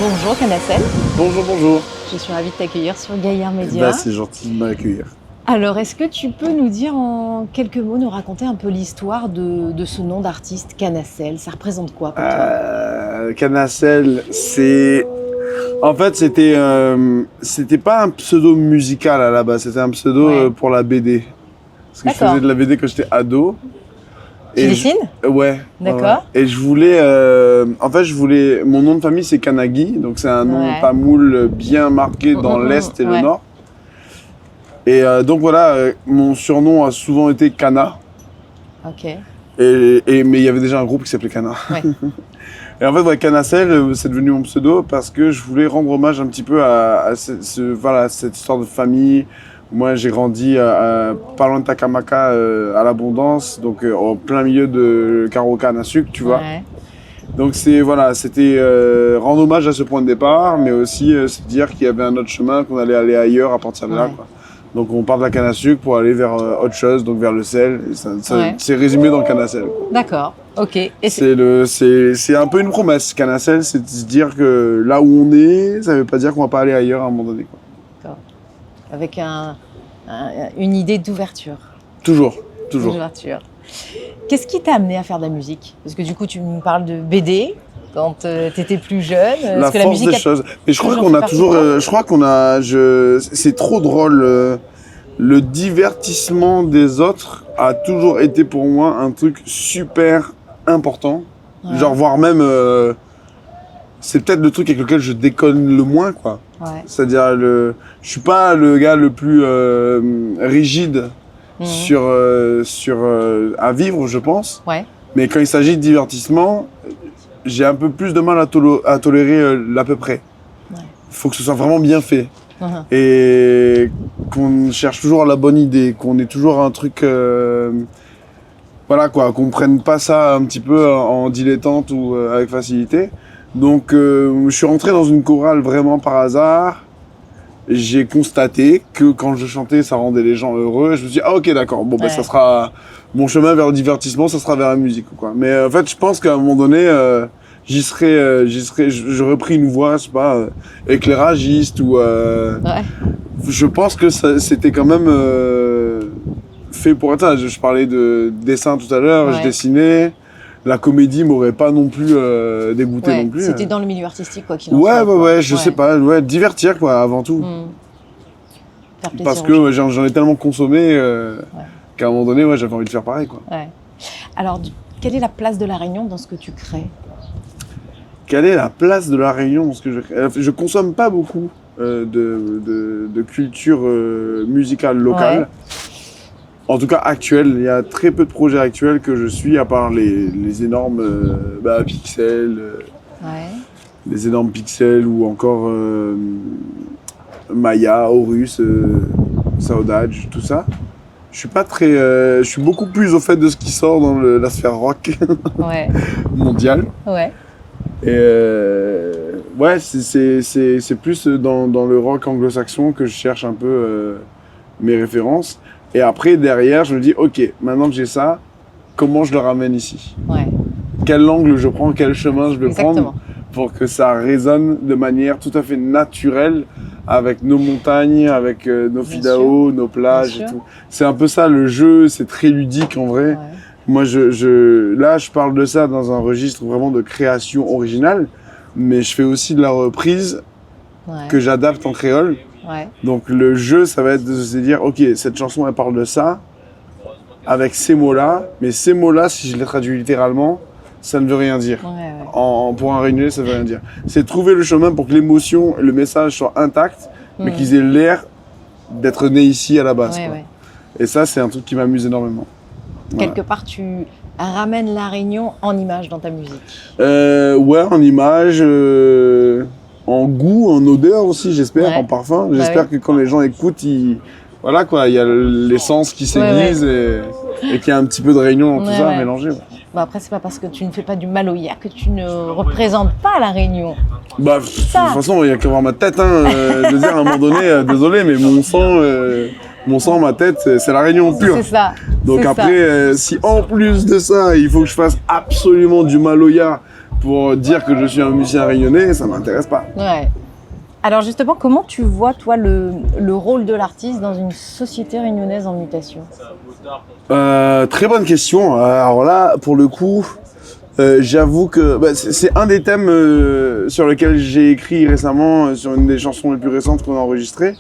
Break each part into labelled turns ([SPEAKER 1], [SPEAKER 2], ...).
[SPEAKER 1] Bonjour Canacel,
[SPEAKER 2] Bonjour, bonjour.
[SPEAKER 1] je suis ravie de t'accueillir sur Gaillard Média.
[SPEAKER 2] C'est gentil de m'accueillir.
[SPEAKER 1] Alors, est-ce que tu peux nous dire en quelques mots, nous raconter un peu l'histoire de ce nom d'artiste Canacel? Ça représente quoi pour toi?
[SPEAKER 2] Canacel, c'est... En fait, c'était pas un pseudo musical à la base, c'était un pseudo pour la BD. Parce que je faisais de la BD quand j'étais ado.
[SPEAKER 1] Tu dessines?
[SPEAKER 2] Ouais.
[SPEAKER 1] D'accord.
[SPEAKER 2] Ouais. Et je voulais... Mon nom de famille, c'est Kanagi, donc c'est un nom tamoul bien marqué dans l'Est et le Nord. Et donc voilà, mon surnom a souvent été Kana.
[SPEAKER 1] Ok.
[SPEAKER 2] Mais il y avait déjà un groupe qui s'appelait Kana.
[SPEAKER 1] Ouais.
[SPEAKER 2] Et en fait, Canacel, c'est devenu mon pseudo parce que je voulais rendre hommage un petit peu à cette histoire de famille. Moi, j'ai grandi pas loin de Takamaka, à l'Abondance, donc en plein milieu de Karoka Nasuk, tu vois.
[SPEAKER 1] Ouais.
[SPEAKER 2] Donc c'était rendre hommage à ce point de départ, mais aussi se dire qu'il y avait un autre chemin, qu'on allait aller ailleurs à partir de là, quoi. Donc on part de la canne à sucre pour aller vers autre chose, donc vers le sel. C'est résumé dans Canacel.
[SPEAKER 1] D'accord, ok. Et
[SPEAKER 2] c'est un peu une promesse. Canacel, c'est de se dire que là où on est, ça ne veut pas dire qu'on ne va pas aller ailleurs à un moment donné, quoi.
[SPEAKER 1] D'accord. Avec une idée d'ouverture.
[SPEAKER 2] Toujours.
[SPEAKER 1] D'ouverture. Qu'est-ce qui t'a amené à faire de la musique? Parce que du coup, tu me parles de BD quand tu étais plus jeune.
[SPEAKER 2] La force des choses. Mais je crois qu'on a toujours... c'est trop drôle. Le divertissement des autres a toujours été pour moi un truc super important. Ouais. Genre, voire même... c'est peut-être le truc avec lequel je déconne le moins, quoi. Ouais. C'est-à-dire, je suis pas le gars le plus rigide à vivre, je pense. Ouais. Mais quand il s'agit de divertissement, j'ai un peu plus de mal à tolérer l'à peu près. Il faut que ce soit vraiment bien fait. Et qu'on cherche toujours la bonne idée, qu'on ait toujours un truc... voilà quoi, qu'on prenne pas ça un petit peu en dilettante ou avec facilité. Donc je suis rentré dans une chorale vraiment par hasard. J'ai constaté que quand je chantais, ça rendait les gens heureux. Et je me suis dit, ah ok, d'accord, bon, ben, ça sera mon chemin vers le divertissement, ça sera vers la musique, quoi. Mais en fait, je pense qu'à un moment donné, j'aurais pris une voie, je sais pas, éclairagiste ou... Je pense que c'était quand même fait pour être ça. Je parlais de dessin tout à l'heure, je dessinais. La comédie m'aurait pas non plus dégoûté non plus.
[SPEAKER 1] C'était dans le milieu artistique, quoi qu'il en soit.
[SPEAKER 2] Ouais, je sais pas, divertir, quoi, avant tout. Parce que j'en ai tellement consommé qu'à un moment donné, j'avais envie de faire pareil, quoi. Ouais.
[SPEAKER 1] Alors, quelle est la place de La Réunion dans ce que tu crées?
[SPEAKER 2] Quelle est la place de La Réunion dans ce que je crée? Je consomme pas beaucoup de culture musicale locale. Ouais. En tout cas actuelle, il y a très peu de projets actuels que je suis, à part les énormes Pixel, les énormes Pixel ou encore Maya, Horus, Saudade, tout ça. Je suis pas très, je suis beaucoup plus au fait de ce qui sort dans la sphère rock mondiale. Ouais. Et c'est plus dans le rock anglo-saxon que je cherche un peu mes références. Et après, derrière, je me dis, ok, maintenant que j'ai ça, comment je le ramène ici? Quel angle je prends, quel chemin je vais prendre pour que ça résonne de manière tout à fait naturelle avec nos montagnes, avec nos Fidao, nos plages et tout. C'est un peu ça le jeu, c'est très ludique en vrai. Ouais. Moi, là, je parle de ça dans un registre vraiment de création originale, mais je fais aussi de la reprise que j'adapte en créole. Ouais. Donc le jeu, ça va être de se dire, ok, cette chanson, elle parle de ça, avec ces mots-là, mais ces mots-là, si je les traduis littéralement, ça ne veut rien dire. Pour un réunionnais, ça ne veut rien dire. C'est trouver le chemin pour que l'émotion et le message soient intacts, mais qu'ils aient l'air d'être nés ici à la base. Et ça, c'est un truc qui m'amuse énormément.
[SPEAKER 1] Quelque part, tu ramènes La Réunion en image dans ta musique.
[SPEAKER 2] En image... en goût, en odeur aussi, j'espère, en parfum. J'espère que quand les gens écoutent, voilà quoi, il y a l'essence qui s'aiguise et qu'il y a un petit peu de Réunion dans tout ça mélangé.
[SPEAKER 1] Bah après, c'est pas parce que tu ne fais pas du Maloya que tu ne représentes pas La Réunion.
[SPEAKER 2] Bah, de toute façon, il y a qu'à voir ma tête, de dire à un moment donné, désolé, mais mon sang, ma tête, c'est La Réunion pure.
[SPEAKER 1] C'est ça.
[SPEAKER 2] Donc après, si en plus de ça, il faut que je fasse absolument du Maloya pour dire que je suis un musicien réunionnais, ça m'intéresse pas.
[SPEAKER 1] Ouais. Alors justement, comment tu vois, toi, le rôle de l'artiste dans une société réunionnaise en mutation?
[SPEAKER 2] Très bonne question. Alors là, pour le coup, j'avoue que c'est un des thèmes sur lesquels j'ai écrit récemment, sur une des chansons les plus récentes qu'on a enregistrées.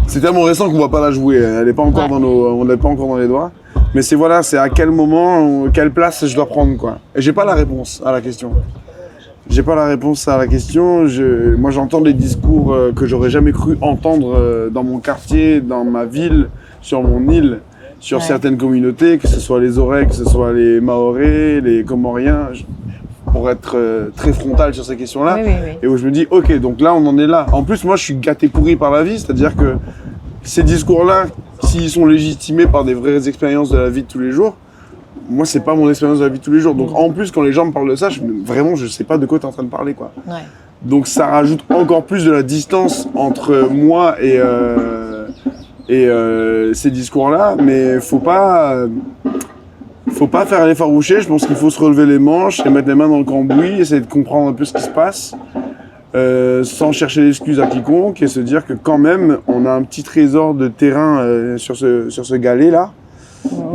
[SPEAKER 2] C'est tellement récent qu'on ne va pas la jouer, elle n'est pas encore on n'est pas encore dans les doigts. Mais c'est à quel moment, quelle place je dois prendre, quoi. Et j'ai pas la réponse à la question. Moi, j'entends des discours que j'aurais jamais cru entendre dans mon quartier, dans ma ville, sur mon île, sur certaines communautés, que ce soit les Aurais, que ce soit les Mahorais, les Comoriens, pour être très frontal sur ces questions-là.
[SPEAKER 1] Oui.
[SPEAKER 2] Et où je me dis, ok, donc là, on en est là. En plus, moi, je suis gâté pourri par la vie, c'est-à-dire que ces discours-là, s'ils sont légitimés par des vraies expériences de la vie de tous les jours, moi, c'est pas mon expérience de la vie de tous les jours. Donc, en plus, quand les gens me parlent de ça, je sais pas de quoi tu es en train de parler, quoi. Ouais. Donc, ça rajoute encore plus de la distance entre moi et ces discours-là. Mais faut pas faire l'effarouché. Je pense qu'il faut se relever les manches et mettre les mains dans le cambouis, essayer de comprendre un peu ce qui se passe, sans chercher d'excuses à quiconque et se dire que quand même, on a un petit trésor de terrain sur ce galet-là.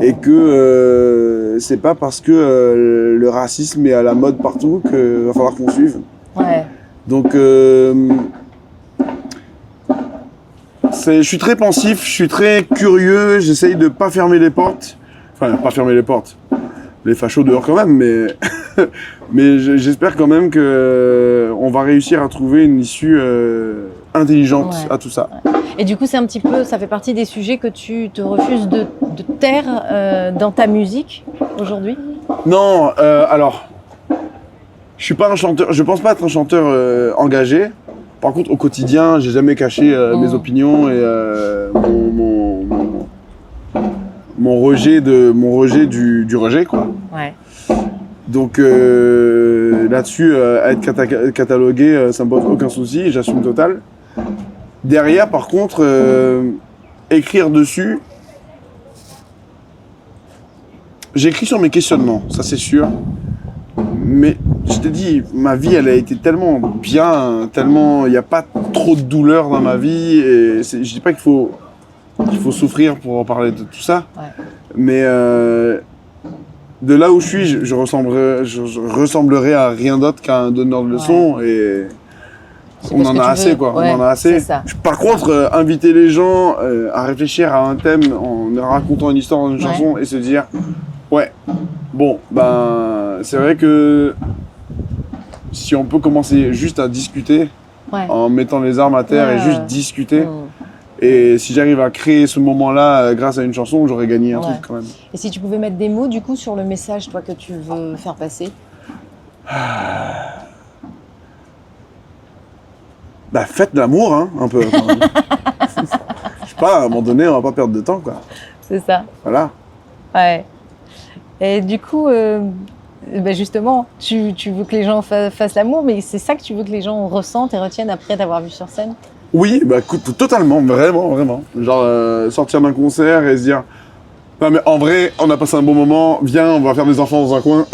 [SPEAKER 2] Et que c'est pas parce que le racisme est à la mode partout qu'il va falloir qu'on suive. Ouais. Donc je suis très pensif, je suis très curieux, j'essaye de pas fermer les portes. Enfin, pas fermer les portes. Les fachos dehors quand même, mais j'espère quand même qu'on va réussir à trouver une issue intelligente à tout ça.
[SPEAKER 1] Ouais. Et du coup, ça fait partie des sujets que tu te refuses de taire dans ta musique aujourd'hui?
[SPEAKER 2] Non, alors, je suis pas un chanteur, je pense pas être un chanteur engagé. Par contre, au quotidien, j'ai jamais caché mes opinions et mon rejet du rejet, quoi. Ouais. Donc là-dessus, être catalogué, ça me pose aucun souci, j'assume total. Derrière, par contre, écrire dessus, j'écris sur mes questionnements, ça c'est sûr. Mais je te dis, ma vie, elle a été tellement bien, il n'y a pas trop de douleur dans ma vie. Et je dis pas qu'il faut souffrir pour en parler de tout ça. Ouais. Mais de là où je suis, je ressemblerai à rien d'autre qu'à un donneur de leçons. Ouais. Et on en a assez, quoi. Ouais, on en a assez. Par contre, inviter les gens à réfléchir à un thème en leur racontant une histoire dans une chanson et se dire, c'est vrai que si on peut commencer juste à discuter, en mettant les armes à terre et juste discuter, et si j'arrive à créer ce moment-là grâce à une chanson, j'aurais gagné un truc quand même.
[SPEAKER 1] Et si tu pouvais mettre des mots, du coup, sur le message, toi, que tu veux faire passer?
[SPEAKER 2] Faites de l'amour, hein, un peu. Je sais pas, à un moment donné, on va pas perdre de temps, quoi.
[SPEAKER 1] C'est ça.
[SPEAKER 2] Voilà.
[SPEAKER 1] Ouais. Et du coup, justement, tu veux que les gens fassent l'amour, mais c'est ça que tu veux que les gens ressentent et retiennent après t'avoir vu sur scène?
[SPEAKER 2] Oui, écoute, totalement, vraiment. Genre, sortir d'un concert et se dire, non mais en vrai, on a passé un bon moment, viens, on va faire des enfants dans un coin,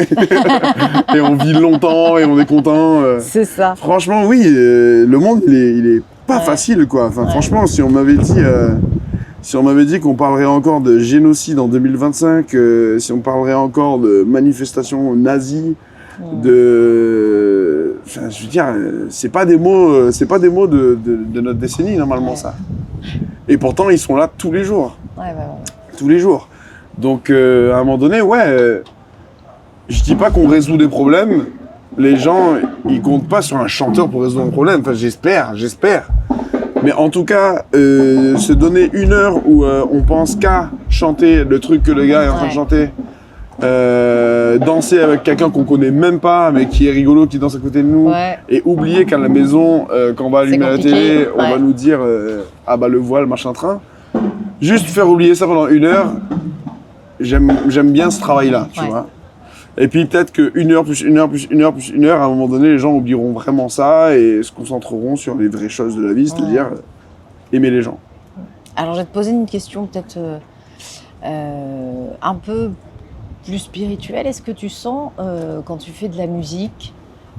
[SPEAKER 2] et on vit longtemps, et on est content.
[SPEAKER 1] C'est ça.
[SPEAKER 2] Franchement, oui, le monde, il est pas facile, quoi. Enfin, franchement, si on m'avait dit qu'on parlerait encore de génocide en 2025, si on parlerait encore de manifestations nazies, je veux dire, c'est pas des mots de notre décennie normalement, ça. Et pourtant, ils sont là tous les jours. Tous les jours. Donc, à un moment donné, je dis pas qu'on résout des problèmes. Les gens, ils comptent pas sur un chanteur pour résoudre un problème. Enfin, j'espère. Mais en tout cas, se donner une heure où on pense qu'à chanter le truc que le gars est en train de chanter, danser avec quelqu'un qu'on connaît même pas, mais qui est rigolo, qui danse à côté de nous, et oublier qu'à la maison, quand on va allumer la télé, on va nous dire le voile, machin train. Juste faire oublier ça pendant une heure, j'aime bien ce travail-là, tu vois. Et puis peut-être que une heure, à un moment donné, les gens oublieront vraiment ça et se concentreront sur les vraies choses de la vie, c'est-à-dire aimer les gens.
[SPEAKER 1] Alors je vais te poser une question peut-être un peu plus spirituel, est-ce que tu sens, quand tu fais de la musique,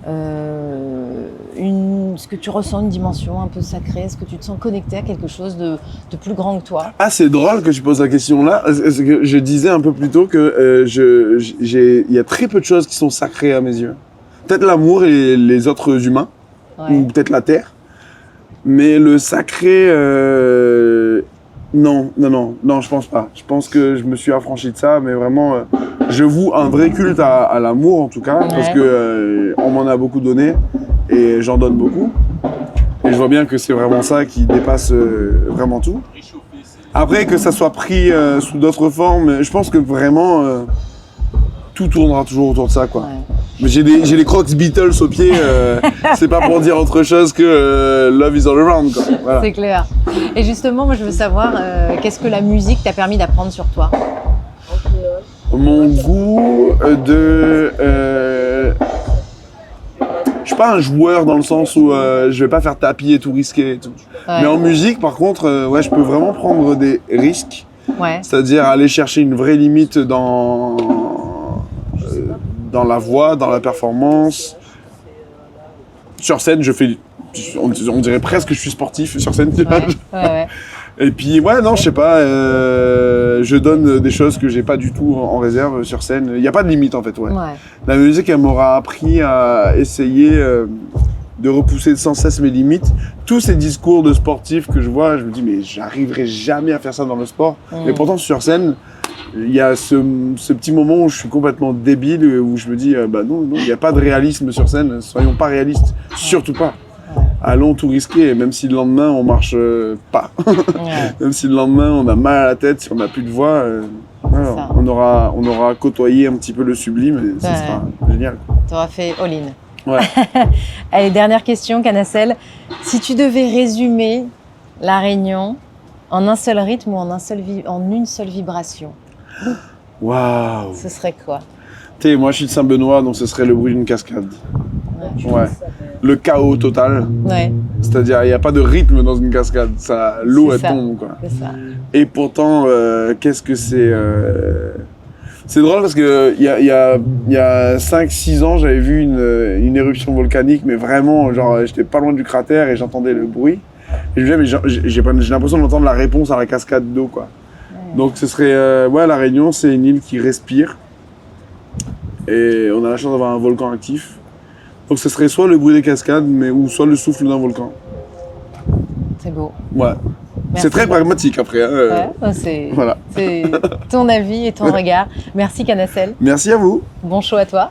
[SPEAKER 1] est-ce que tu ressens une dimension un peu sacrée? Est-ce que tu te sens connecté à quelque chose de plus grand que toi?
[SPEAKER 2] Ah, c'est drôle que tu poses la question là. C'est que je disais un peu plus tôt que il y a très peu de choses qui sont sacrées à mes yeux. Peut-être l'amour et les autres humains, ou peut-être la terre. Mais le sacré, non, je pense pas. Je pense que je me suis affranchi de ça, mais vraiment, je voue un vrai culte à l'amour en tout cas, parce que on m'en a beaucoup donné et j'en donne beaucoup. Et je vois bien que c'est vraiment ça qui dépasse vraiment tout. Après, que ça soit pris sous d'autres formes, je pense que vraiment, tout tournera toujours autour de ça, quoi. Mais j'ai les Crocs Beatles au pied, c'est pas pour dire autre chose que Love is all around, quoi. Voilà.
[SPEAKER 1] C'est clair. Et justement, moi je veux savoir, qu'est-ce que la musique t'a permis d'apprendre sur toi?
[SPEAKER 2] Mon goût de... je suis pas un joueur dans le sens où je vais pas faire tapis et tout risquer et tout. Mais en musique, par contre, je peux vraiment prendre des risques. C'est-à-dire aller chercher une vraie limite dans la voix, dans la performance. Sur scène, on dirait presque que je suis sportif sur scène. Et puis, non, je sais pas, je donne des choses que j'ai pas du tout en réserve sur scène. Il n'y a pas de limite, en fait, La musique, elle m'aura appris à essayer de repousser sans cesse mes limites. Tous ces discours de sportifs que je vois, je me dis, mais j'arriverai jamais à faire ça dans le sport. Mais pourtant, sur scène, il y a ce petit moment où je suis complètement débile, où je me dis, non, il n'y a pas de réalisme sur scène, soyons pas réalistes, surtout pas. Allons tout risquer, même si le lendemain on marche pas. Même si le lendemain on a mal à la tête, si on n'a plus de voix, on aura côtoyé un petit peu le sublime et ça sera génial.
[SPEAKER 1] Tu auras fait all-in. Allez, dernière question, Canacelle. Si tu devais résumer La Réunion en un seul rythme ou en une seule vibration,
[SPEAKER 2] waouh,
[SPEAKER 1] ce serait quoi?
[SPEAKER 2] Moi je suis de Saint-Benoît, donc ce serait le bruit d'une cascade. Le chaos total. C'est-à-dire, il n'y a pas de rythme dans une cascade. L'eau, elle tombe, quoi. Et pourtant, qu'est-ce que c'est... C'est drôle parce qu'il y a 5-6 ans, j'avais vu une éruption volcanique, mais vraiment, genre, j'étais pas loin du cratère et j'entendais le bruit. Et je me disais, mais j'ai l'impression d'entendre la réponse à la cascade d'eau, quoi. Donc, ce serait... La Réunion, c'est une île qui respire. Et on a la chance d'avoir un volcan actif. Donc ce serait soit le bruit des cascades, ou soit le souffle d'un volcan.
[SPEAKER 1] C'est beau.
[SPEAKER 2] C'est très pragmatique après.
[SPEAKER 1] C'est ton avis et ton regard. Merci Canacelle.
[SPEAKER 2] Merci à vous.
[SPEAKER 1] Bon show à toi.